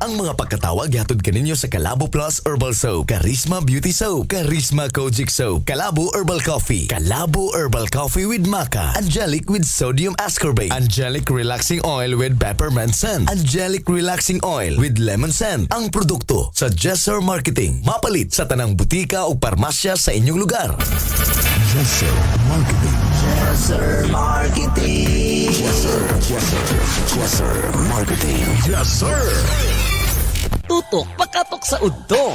Ang mga pagkatawag yatod kaninyo sa Calabo Plus Herbal Soap, Charisma Beauty Soap, Charisma Kojic Soap, Calabo Herbal Coffee, Calabo Herbal Coffee with Maca, Angelic with Sodium Ascorbate, Angelic Relaxing Oil with Peppermint Scent, Angelic Relaxing Oil with Lemon Scent. Ang produkto sa Jesser Marketing. Mapalit sa tanang butika o parmasya sa inyong lugar. Jesser Marketing. Jesser Marketing. Jesser Marketing. Yes, sir! Tutok pakatok sa udto.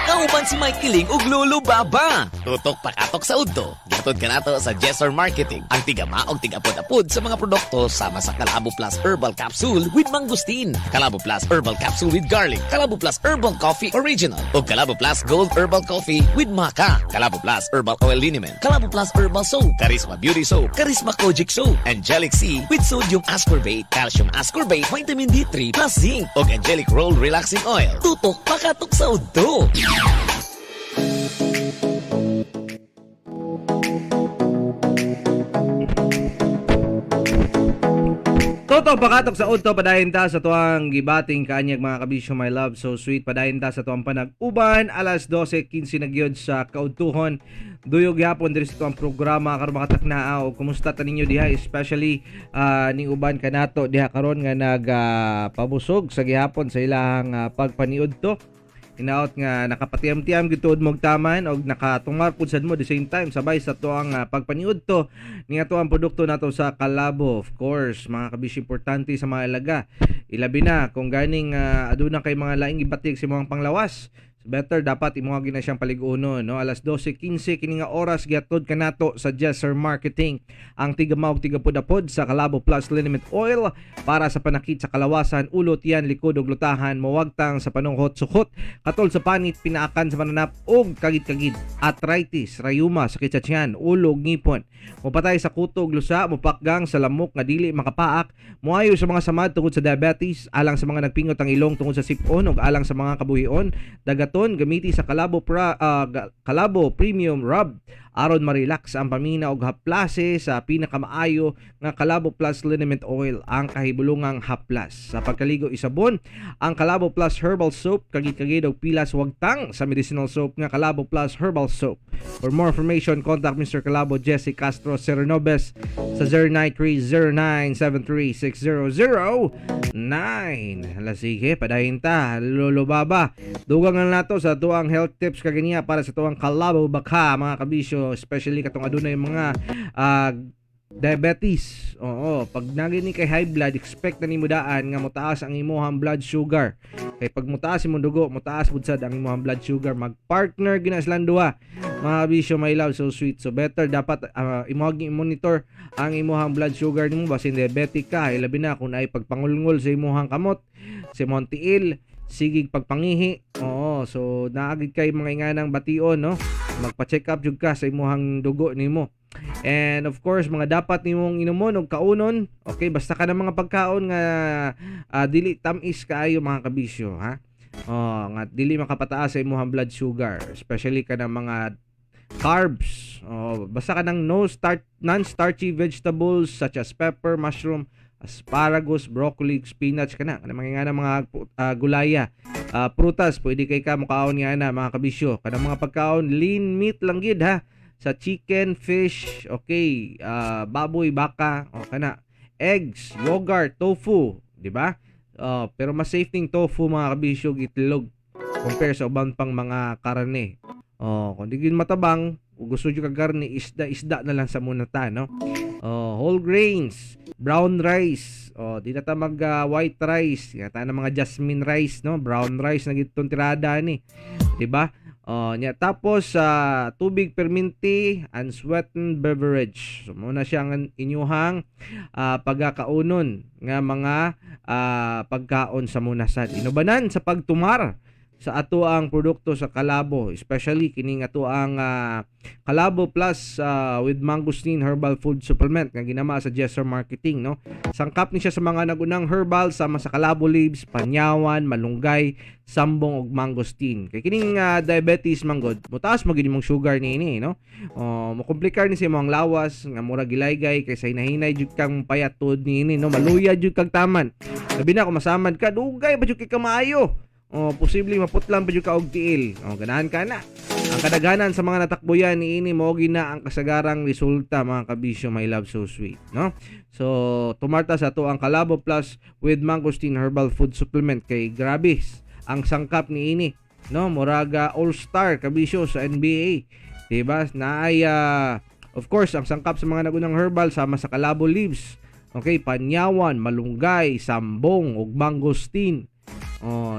Kauban si Mike Kiling ug Lolo Baba. Tutok pakatok sa udto. Gatod ka nato sa Jesser Marketing. Ang tigama og tigapod-apod sa mga produkto sama sa Calabo Plus Herbal Capsule with Mangustin, Calabo Plus Herbal Capsule with Garlic, Calabo Plus Herbal Coffee Original, ug Calabo Plus Gold Herbal Coffee with Maca, Calabo Plus Herbal Oil Liniment, Calabo Plus Herbal Soap, Charisma Beauty Soap, Charisma Kojic Soap, Angelic C with Sodium Ascorbate, Calcium Ascorbate, Vitamin D3 plus Zinc, ug Angelic Roll Relaxing Oil. Tutok pakatok sa udto. Toto pakatok sa udto padayon ta sa tuwang gibating kaanyag mga kabisyo my love so sweet padayon ta sa tuwang panag-uban alas 12:15 na gyud sa kaudtuhon duyog gyapon diri sa tuwang programa karon makataknaa og kumusta ta ninyo diha especially ning uban kanato diha karon nga pabusog sa gihapon sa ilang pagpaniud to. Inaot nga nakapatiyam-tiyam gituod mo taman og nakatungar pud sad mo the same time sabay sa tuang pagpaniud to ni ato ang produkto nato sa Calabo. Of course mga kabisyo importante sa mga alaga ilabi na kung ganing aduna kay mga laing ibatig sa mga panglawas. Better dapat imuhagi na siyang paliguno no alas 12:15 kini nga oras giatod kanato sa Jesser Marketing ang tigamaw og tigapod-apod sa Calabo Plus Liniment Oil para sa panakit sa kalawasan ulot yan likod ug lutahan mawagtang sa panunghot sukot katol sa panit pinaakan sa mananap ug kagid-kagid arthritis rayuma sakit sa tiyan ulo ug ngipon mopatay sa kuto ug lusa mopakgang sa lamok nga dili makapaak moayo sa mga samad tungod sa diabetes alang sa mga nagpingot ang ilong tungod sa sipon ug alang sa mga kabuhion dagaton gamiti sa Calabo Premium Rub aron ma-relax ang pamina og haplase sa pinakamaayo nga Calabo Plus Liniment Oil ang kahibulungang haplas sa pagkaligo isabon ang Calabo Plus Herbal Soap kagid-kagid og pilas wagtang sa medicinal soap nga Calabo Plus Herbal Soap. For more information contact Mr. Calabo Jesse Castro Serenobes sa 0930-973-6009. Hala sige padayon ta Lolo Baba dugang na nato sa tuang health tips kaganiya para sa tuang Calabo baka mga kabisyo especially katong adunay mga diabetes. Oo, pag nagini kay high blood, expect na nimo daan nga motaas ang imong blood sugar. Kay pag motaas imong dugo, motaas pud sad ang imong blood sugar. Mag-partner gina silang duha. Mga bisyo my love, so sweet. So better dapat imong monitor ang imong blood sugar nimo basin diabetic ka. Ilabi na kung ay pagpangulngol sa imong kamot, sa imong tiil, sigig pagpangihi. Oo, so naagid kay mga inganang bation, no? Magpa-check up jud ka sa imong dugo nimo. And of course, mga dapat nimong inumon og kaunon. Okay, basta ka ng mga pagkaon nga dili tamis kaayo mga kabisyo, ha? Oh, nga dili makapataas sa imong blood sugar, especially ka ng mga carbs. Oh, basta ka ng non-starchy vegetables such as pepper, mushroom, asparagus, broccoli, spinach kana mga gulaya. Prutas pwede kay ka mukaon nga na mga kabisyo. Kanang mga pagkaon lean meat lang gid ha. Sa chicken, fish, okay, baboy, baka, o kana, eggs, yogurt, tofu, di ba? Pero mas safe ning tofu mga kabisyo itlog compare sa ubang pang mga karne. Kung di matabang, gusto nyo ka karne, isda na lang sa muna ta, no? Whole grains, brown rice, di na ta mag white rice, yata na mga jasmine rice, no? Brown rice na gitong tirada ni, di ba? Tapos tubig perminti unsweetened beverage. So muna siyang inyuhang pagkakaunon nga mga pagkaon sa munasad. Inubanan sa pagtumar sa ato ang produkto sa Kalabo, especially kining ato ang Kalabo Plus with mangosteen herbal food supplement nga ginama sa Jesser Marketing, no. Sangkap ni siya sa mga nagunang herbal sama sa Kalabo leaves, panyawan, malunggay, sambong ug mangosteen. Kay kining diabetes manggod, mutaas magid imong sugar niini, no. Makomplikar ni sa imong lawas nga mura gilaygay kay sa hinahinay jud kang payat tuod niini, no. Maluya jud kag taman. Labi na kung masamad ka, dugay ba jud kay kamaayo. Posible maputlang pa jud ka og tiil. Ganahan ka na. Ang kadaghanan sa mga natakbuyan niini mao gina ang kasagarang resulta, mga kabisyo, my love so sweet, no? So, tumarta sa to ang Kalabo Plus with mangosteen herbal food supplement kay grabe ang sangkap niini, no? Moraga all-star kabisyo sa NBA. Diba? Naay of course ang sangkap sa mga nagunang herbal sama sa Kalabo leaves. Okay, panyawan, malunggay, sambong ug mangosteen.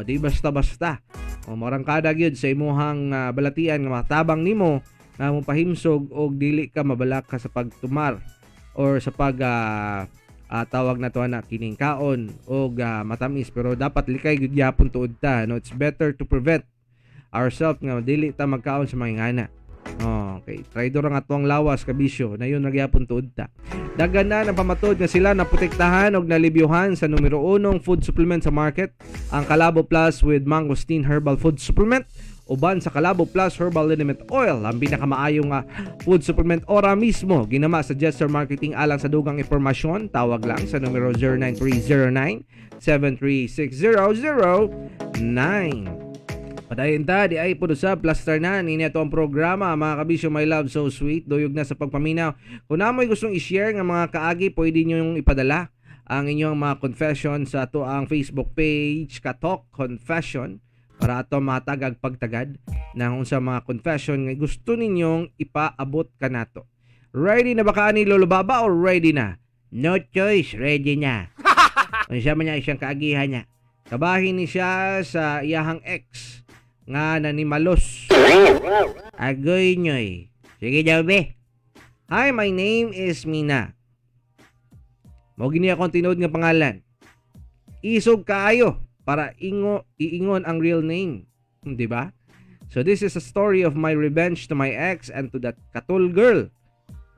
Di basta-basta. Marangkada gyud sa imuhang balatian nga matabang nimo na mo pahimsog og dili ka mabalak ka sa pagtumar or sa pag tawag na to na kining kaon og matamis, pero dapat likay gyud gyapon tuod ta, no. It's better to prevent ourselves nga dili ta magkaon sa mga ingana. Okay, traidor ang atong lawas kabisyo na yun nagyapon tuod ta. Daghan na ng pamatod nga sila naprotektahan og nalibyuhan sa numero 1 food supplement sa market, ang Kalabo Plus with mangosteen herbal food supplement uban sa Kalabo Plus herbal liniment oil, ang pinakamaayong food supplement ora mismo ginama sa Jesser Marketing. Alang sa dugang impormasyon, tawag lang sa numero 09309 7360009. Padayon ta, di ay puno sa plaster na nini ato ang programa, mga kabisyo, my love so sweet. Duyog na sa pagpaminaw. Kung namoy gustong i-share ng mga kaagi, pwede nyo yung ipadala ang inyong mga confession sa ato ang Facebook page, Katok Confession, para ato matagag pagtagad ng unsa mga confession nga gusto ninyong ipaabot kanato. Ready na ba ka ni Lolo Baba or ready na? No choice, ready na. Unsa man niya isang kaagihan niya. Kabahin ni siya sa iyahang ex nga nanimalos. Agoy nyoy. Sige daw be. Hi, my name is Mina. Mao gini akong tinuod nga pangalan. Isog kaayo para iingon ang real name. Di ba? So this is a story of my revenge to my ex and to that katul girl.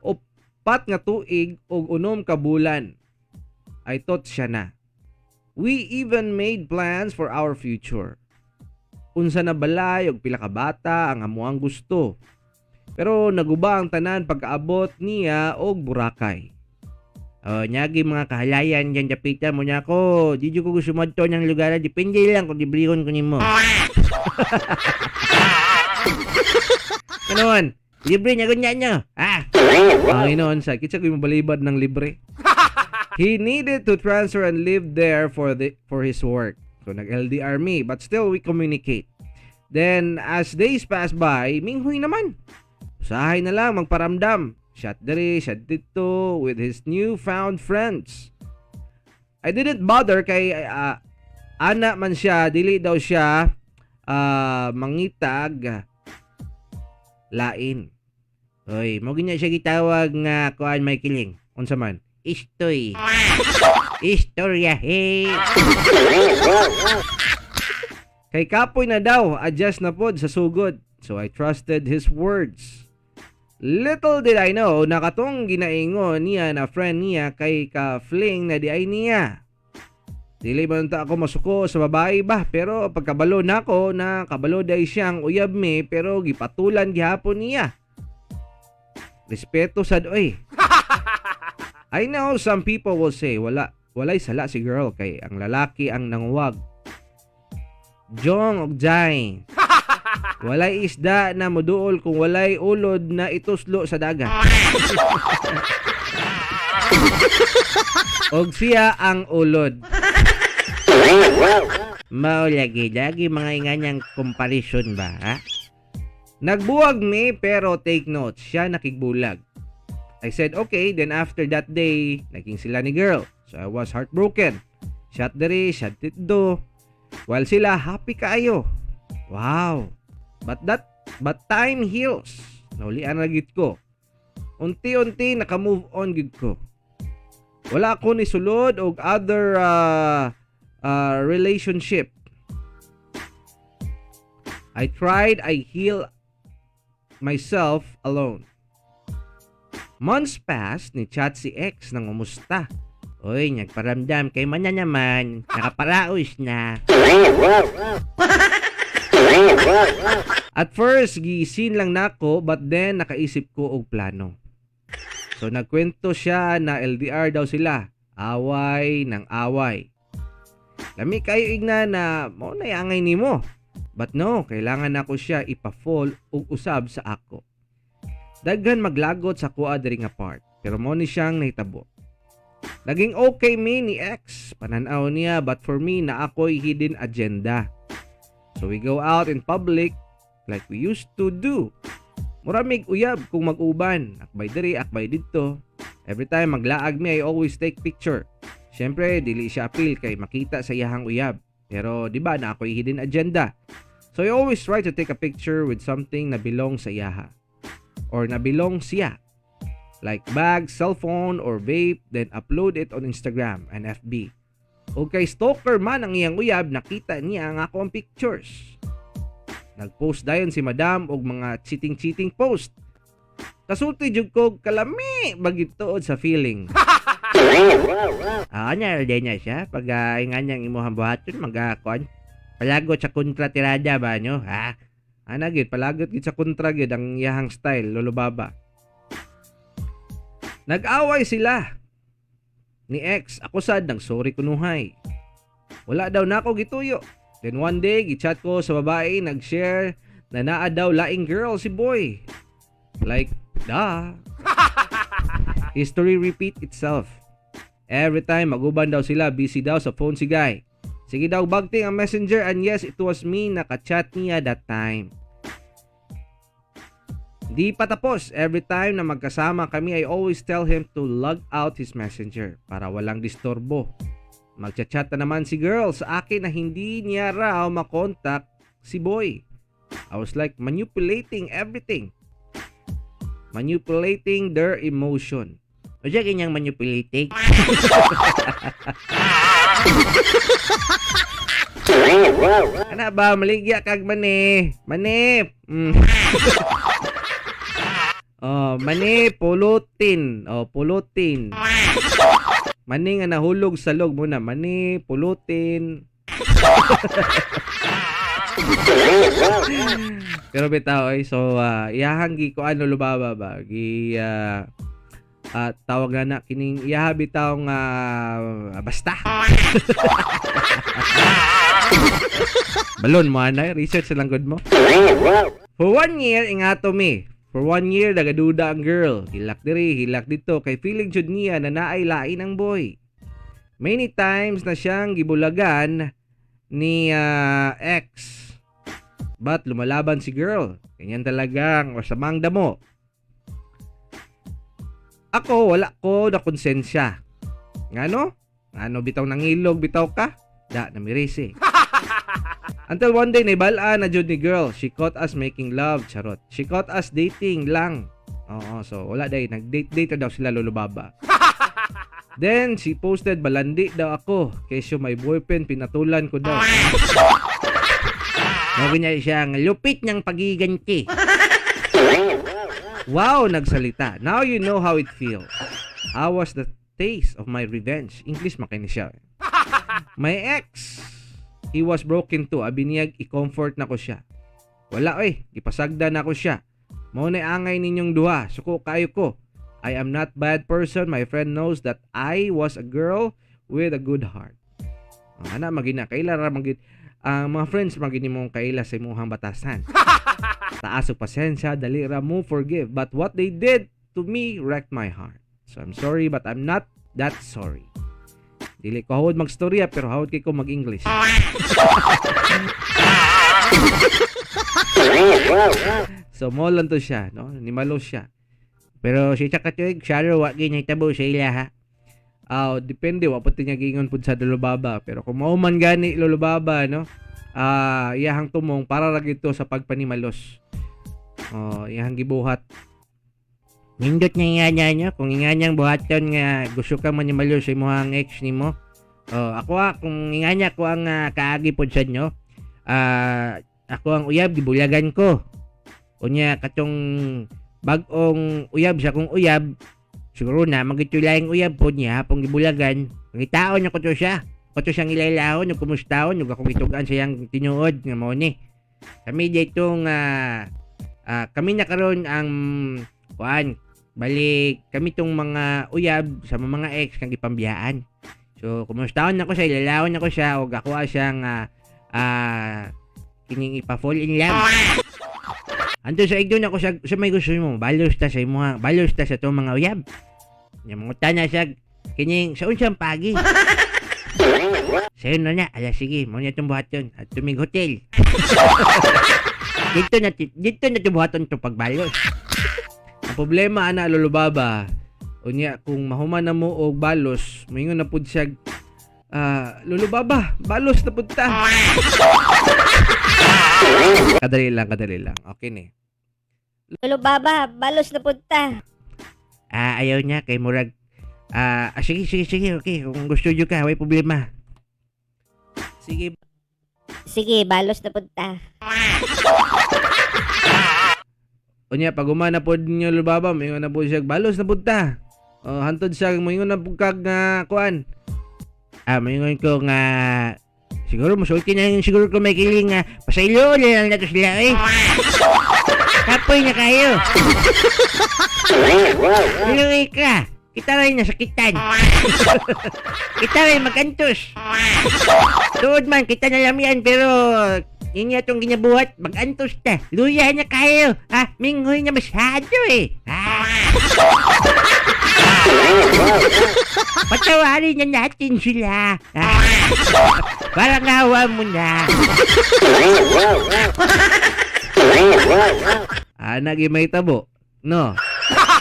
Upat nga tuig og 6 ka bulan. I thought siya na. We even made plans for our future. Unsa na balay og pila ka bata ang amuang gusto. Pero naguba ang tanan pagkaabot niya og Boracay. Nyagi mga kahalayan dyan dapitan mo niya ko. Di ko gusto madto ng lugar. Depende lang kung dibrihon ko nimo. Kanoon, libre niya ganyan nyo. Noon, sakit siya ko yung mabalibad ng libre. He needed to transfer and live there for his work. So nag-LDR me, but still we communicate. Then as days pass by, minghoy naman. Usahay na lang magparamdam. Shot dere, shot dito with his newfound friends. I didn't bother kay ana man siya, dili daw siya mangitag lain. Oy, mo ginya siya gitawag nga kuan may kiling. Unsa man? Istoy. Istorya, hey. Kay kapoy na daw, adjust na pod sa sugod. So I trusted his words. Little did I know na katong ginaingon niya na friend niya kay ka-fling na di ay niya. Dili man ta ako masuko sa babae ba, pero pagkabalo nako na kabalo day siyang uyab me, pero gipatulan gihapon niya. Respeto sad oy. I know some people will say walay sala si girl kay ang lalaki ang nanguwag. Jong og jay. Walay isda na moduol kung walay ulod na ituslo sa dagat. Og siya ang ulod. Mao lagi mga inganyang comparison ba, ha? Nagbuwag me pero take note, siya nakigbulag. I said okay, then after that day, naging sila ni girl. So I was heartbroken. Shot dere, shot dito. While sila happy kaayo. Wow. But time heals. Naulian na gid ko. Unti-unti naka-move on gid ko. Wala ako ni sulod og other relationship. I heal myself alone. Months passed, ni chat si ex nang umusta. Oy, nagparamdam kay man na naman, nakaparaos na. At first, gisin lang nako, but then nakaisip ko og plano. So nagkwento siya na LDR daw sila. Away ng away. Lami kayo igna na mo na angay nimo. But no, kailangan ako siya ipa-fall ug usab sa ako. Daghan maglagot sa kuha diri nga part, pero mo ni siyang nahitabo. Naging okay mi ni ex, pananaw niya, but for me na ako'y hidden agenda. So we go out in public like we used to do. Muramig uyab kung mag-uban, akbay diri, akbay dito. Every time maglaag mi, I always take picture. Siyempre, dili siya appeal kay makita sa iyahang uyab. Pero di ba na ako'y hidden agenda. So I always try to take a picture with something na belong sa iyaha. Or na belong siya. Like bag, cellphone, or vape, then upload it on Instagram and FB. O kay stalker man ang iyang uyab, nakita niya ang ako ang pictures. Nag-post dayon si madam og mga cheating post. Kasulti jud ko kalami bagid tuod sa feeling. Anya din niya siya pag ingan niyang imuhang buhaton magakuan. Palagot sa kontra tirada ba nyo, ha? Ana gid palagot gid sa kontra gid ang iyahang style, Lolo Baba. Nag-away sila ni ex. Ako sad nang sorry kunuhay. Wala daw nako gituyo. Then one day gichat ko sa babae, nag-share na naa daw laing girl si boy. Like, da. History repeat itself. Every time maguban daw sila, busy daw sa phone si guy. Sige daw bagting ang messenger, and yes, it was me naka-chat niya that time. Di pa tapos, every time na magkasama kami, I always tell him to log out his messenger para walang disturbo. Magchat-chat na naman si girl sa akin na hindi niya raw makontak si boy. I was like manipulating everything. Manipulating their emotion. O siya ganyang manipulating? Ano ba? Maligya kag mani. Manip. Oh, mani pulutin. Oh, pulutin. Mani nga nahulog sa log muna. Mani pulutin. Pero bitaw so iyahang gi ko ano lubaba ba? Gi tawag na kining iyaha bitaw nga basta. Balon mo anay research lang good mo. For 1 year ingato mi. For 1 year, nagaduda ang girl. Hilak diri, hilak dito. Kay feeling jud niya na naay lain ang boy. Many times na siyang gibulagan ni ex. But lumalaban si girl. Ganyan talagang masamang damo. Ako, wala ko na konsensya. Ngano? Ngano bitaw nangilog, bitaw ka? Da, namirisi. Until one day, naibala na jud ni girl. She caught us making love, charot. She caught us dating lang. Oo, so wala day. Nag-date daw sila Lolo Baba. Then, she posted, balandi daw ako. Kesyo may boyfriend, pinatulan ko daw. Sabi niya siyang, lupit niyang pagiganti. Wow, nagsalita. Now you know how it feels. How was the taste of my revenge? English makinig siya. My ex, he was broken too. Abiniyag, i-comfort na ko siya. Wala ipasagda na ko siya. Mao na angay ninyong duha. Suko kayo ko. I am not bad person. My friend knows that I was a girl with a good heart. Ana magina kaila ra magid ang mga friends magini mong kaila sa imong batasan. Taas og pasensya, dali ra mo forgive. But what they did to me wrecked my heart. So I'm sorry but I'm not that sorry. Dili ko hawod magstorya pero hawod kay ko mag-English. So mo lang to siya, no? Nimalo siya. Pero siya katuig, siya ro wa gyud tabo sa ila ha. Depende wa pati niya gingon pud sa Lolo Baba, pero kung mao man gani Lolo Baba, no? Iyahang tumong para ra gito sa pagpanimalos. Iyahang gibuhat. Nindot niya niya kung inganyang buhaton nga gusto ka man nimalos sa imong ex nimo. Ako kung inganya ko ang kaagi pod sa inyo. ako ang uyab gibulagan ko. Unya katong bag-ong uyab sa kong uyab, siguro na magitulayang uyab po niya hapong gibulagan. Ngitaon ko to siya. Ko to siyang ilailahon, ug kumustahon, ug akong itugan siyang tinuod nga mo ni. Kami ditong kami na karon ang kuan. Balik kami tong mga uyab sa mga ex kang gipambiyaan. So kumustahon ako siya, ilalahon ako siya ug ako siyang kining ipa-fall in love. Anto sa igdo na ko sa may gusto mo, balos ta sa imo, balos ta sa tong mga uyab. Nya mangutan na siya kining sa unsang pagi. Sayo na, ala sige, mo niya itong buhaton at tuming hotel. dito na itong buhaton itong pagbalos. Ang problema, ana, lulubaba, unya, kung mahuman na mo o balos, mahingon na po siya, lulubaba, balos na po ta. Kadali lang. Okay ni. Lolo Baba, balos na punta. Ayaw niya, kay Murag, sige, okay, kung gusto nyo ka, may problema. Sige. Sige, balos na punta. Unya, pag umana po ninyo lubaba, may na po siya, balos na punta. Hantod siya, may na po kag kuan. May ko nga, siguro musulti na yun, siguro ko may kiling pasaylo, lang na to sila Kapoy na kayo. Luwi ka. Kita rin nasakitan. Kita rin magantos. Tuod man, kita na lang yan, pero yun nga itong ginabuhat, magantos ta. Luya na kayo. Minghoy na masyado Patawarin na natin sila. Parang hawa mo na. Nagi may tabo. No.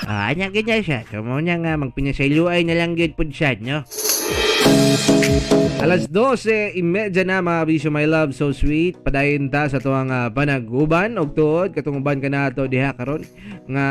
Anya ganyan siya. So, mo niya nga, magpinasayluay na lang yun po siya, no? Alas 12:30 na mga bisyo, my love, so sweet. Padayon ta sa tuwang panaguban og tuod katong uban ka nato diha karon nga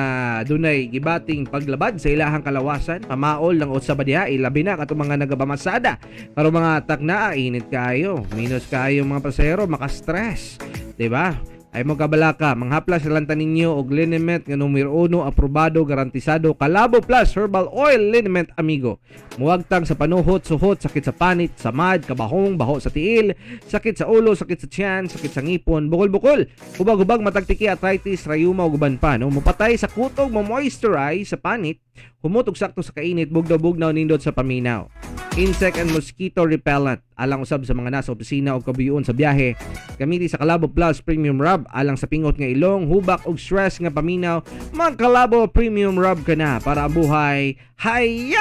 dunay gibating paglabad sa ilahang kalawasan, pamaol lang usab diha ilabi na katong mga nagabamasada karon mga takna init kayo, minus kayo mga pasahero, maka-stress, di ba? Ay mo kabalaka, manghaplas lang taninyo og liniment nga numero 1, aprobado, garantisado, Calabo Plus Herbal Oil Liniment Amigo. Muwagtang sa panuhot, suhot, sakit sa panit, samad, kabahong, baho sa tiil, sakit sa ulo, sakit sa tiyan, sakit sa ngipon, bukol-bukol, hubag-hubag, matagtiki, arthritis, rayuma, ug uban pa, no? Mupatay sa kutog, mo-moisturize sa panit, humutog sakto sa kainit, bugnaw-bugnaw nindot sa paminaw. Insect and mosquito repellent, alang usab sa mga nasa opisina o kabuyon sa biyahe. Gamiti sa Calabo Plus Premium Rub, alang sa pingot nga ilong, hubak og stress nga paminaw, mag Calabo Premium Rub ka na para ang buhay hay.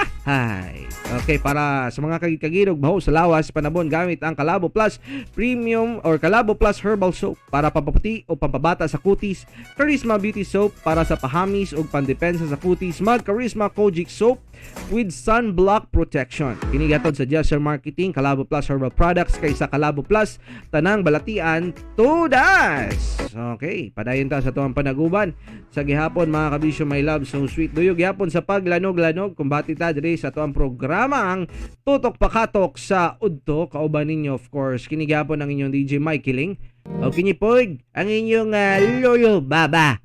Okay, para sa mga kagitagirog baho sa lawas panabon, gamit ang Calabo Plus Premium or Calabo Plus Herbal Soap para pampaputi o pampabata sa kutis, Charisma Beauty Soap para sa pahamis o pandepensa sa kutis, mag Charisma Kojic Soap with sunblock protection. Kinigatod sa Jesser Marketing, Calabo Plus Herbal Products kaysa Calabo Plus tanang balatian tudas. Okay, padayon ta sa tuwang panaguban sa gihapon mga kabisyo, my love, so sweet. Duyog gihapon sa paglanog-lanog kumbati ta diri sa tuwang programang Tutok Pakatok sa Udto. Kauban ninyo of course kini gihapon ang inyong DJ Mike Kiling. O kinipod ang inyong Lolo Baba.